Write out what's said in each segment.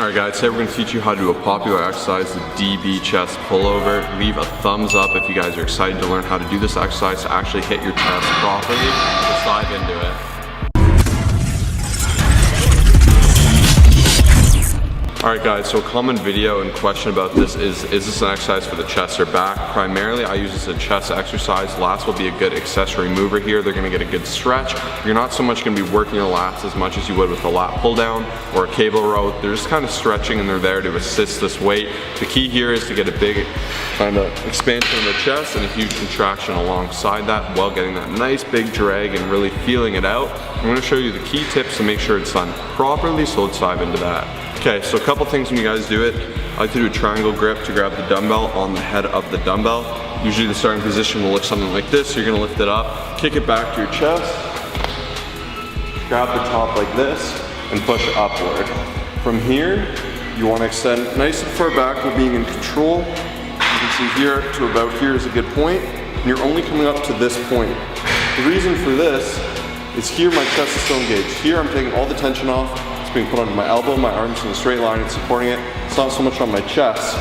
Alright guys, today we're going to teach you how to do a popular exercise, the DB chest pullover. Leave a thumbs up if you guys are excited to learn how to do this exercise to actually hit your chest properly. Let's dive into it. Alright guys, so a common video and question about this is this an exercise for the chest or back? Primarily I use this as a chest exercise. Lats will be a good accessory mover here. They're going to get a good stretch. You're not so much going to be working your lats as much as you would with a lat pull down or a cable row. They're just kind of stretching and they're there to assist this weight. The key here is to get a big kind of expansion of the chest and a huge contraction alongside that while getting that nice big drag and really feeling it out. I'm going to show you the key tips to make sure it's done properly, so let's dive into that. Okay, so a couple things when you guys do it. I like to do a triangle grip to grab the dumbbell on the head of the dumbbell. Usually the starting position will look something like this. So you're gonna lift it up, kick it back to your chest, grab the top like this, and push upward. From here, you wanna extend nice and far back while being in control. You can see here to about here is a good point, and you're only coming up to this point. The reason for this is here my chest is still engaged. Here I'm taking all the tension off. Being put onto my elbow, my arms in a straight line and supporting it. It's not so much on my chest.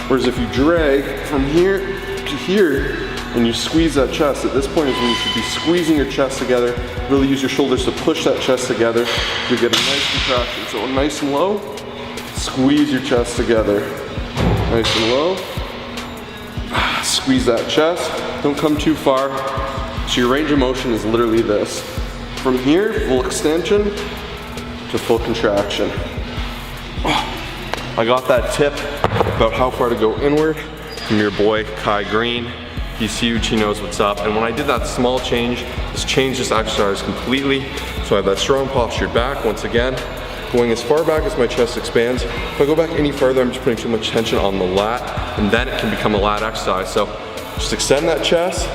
Whereas if you drag from here to here and you squeeze that chest, at this point is when you should be squeezing your chest together. Really use your shoulders to push that chest together. You get a nice contraction. So nice and low, squeeze your chest together. Nice and low, squeeze that chest. Don't come too far. So your range of motion is literally this. From here, full extension, to full contraction. I got that tip about how far to go inward from your boy Kai Green. He's huge, he knows what's up. And when I did that small change, this changed this exercise completely. So I have that strong postured back once again, going as far back as my chest expands. If I go back any further, I'm just putting too much tension on the lat, and then it can become a lat exercise. So just extend that chest,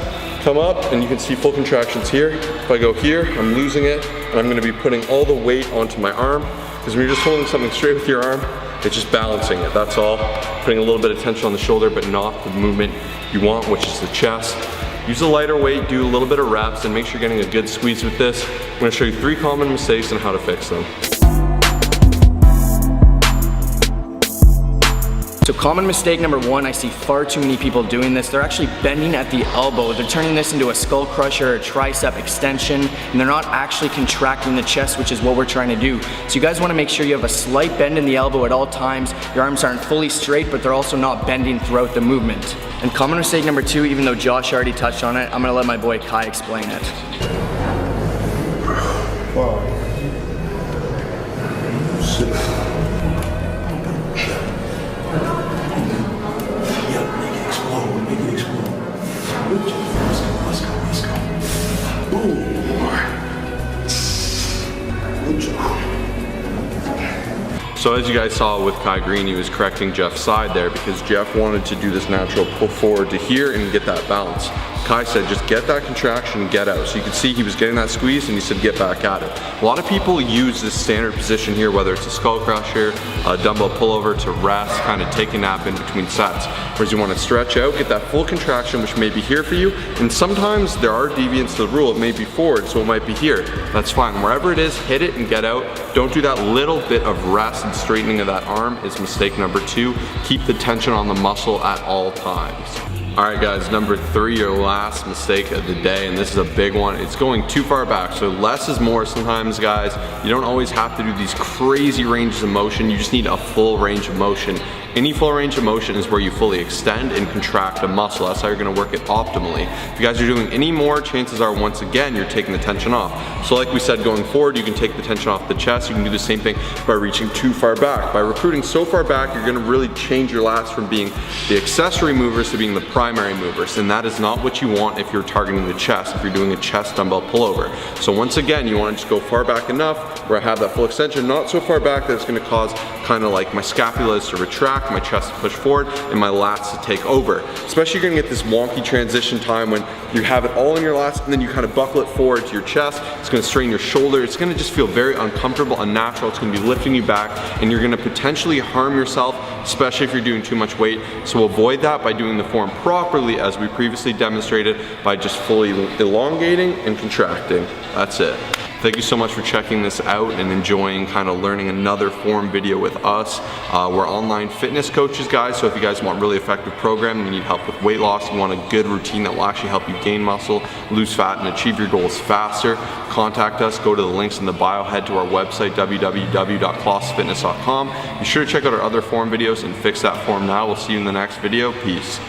come up, and you can see full contractions here. If I go here, I'm losing it, and I'm gonna be putting all the weight onto my arm, because when you're just holding something straight with your arm, it's just balancing it, that's all. Putting a little bit of tension on the shoulder, but not the movement you want, which is the chest. Use a lighter weight, do a little bit of reps, and make sure you're getting a good squeeze with this. I'm gonna show you 3 common mistakes and how to fix them. So common mistake number 1, I see far too many people doing this. They're actually bending at the elbow. They're turning this into a skull crusher or a tricep extension, and they're not actually contracting the chest, which is what we're trying to do. So you guys wanna make sure you have a slight bend in the elbow at all times. Your arms aren't fully straight, but they're also not bending throughout the movement. And common mistake number 2, even though Josh already touched on it, I'm gonna let my boy Kai explain it. Wow. 6. So as you guys saw with Kai Green, he was correcting Jeff's side there because Jeff wanted to do this natural pull forward to here and get that balance. Kai said just get that contraction and get out. So you can see he was getting that squeeze and he said get back at it. A lot of people use this standard position here, whether it's a skull crusher, a dumbbell pullover, to rest, kind of take a nap in between sets. Whereas you want to stretch out, get that full contraction, which may be here for you. And sometimes there are deviants to the rule. It may be forward, so it might be here. That's fine. Wherever it is, hit it and get out. Don't do that little bit of rest and straightening of that arm is mistake number 2. Keep the tension on the muscle at all times. Alright guys, number 3, your last mistake of the day, and this is a big one. It's going too far back. So less is more sometimes, guys. You don't always have to do these crazy ranges of motion. You just need a full range of motion. Any full range of motion is where you fully extend and contract a muscle. That's how you're gonna work it optimally. If you guys are doing any more, chances are once again, you're taking the tension off. So like we said, going forward, you can take the tension off the chest. You can do the same thing by reaching too far back. By recruiting so far back, you're gonna really change your lats from being the accessory movers to being the primary movers. And that is not what you want if you're targeting the chest, if you're doing a chest dumbbell pullover. So once again, you wanna just go far back enough where I have that full extension, not so far back that it's gonna cause kind of like my scapulas to retract, my chest to push forward, and my lats to take over. Especially you're gonna get this wonky transition time when you have it all in your lats and then you kind of buckle it forward to your chest. It's gonna strain your shoulder. It's gonna just feel very uncomfortable, unnatural. It's gonna be lifting you back, and you're gonna potentially harm yourself, especially if you're doing too much weight. So avoid that by doing the form properly, as we previously demonstrated, by just fully elongating and contracting. That's it. Thank you so much for checking this out and enjoying kind of learning another form video with us. We're online fitness coaches, guys, so if you guys want really effective programming, you need help with weight loss, you want a good routine that will actually help you gain muscle, lose fat, and achieve your goals faster, contact us. Go to the links in the bio, head to our website, www.colossfitness.com. Be sure to check out our other form videos and fix that form now. We'll see you in the next video. Peace.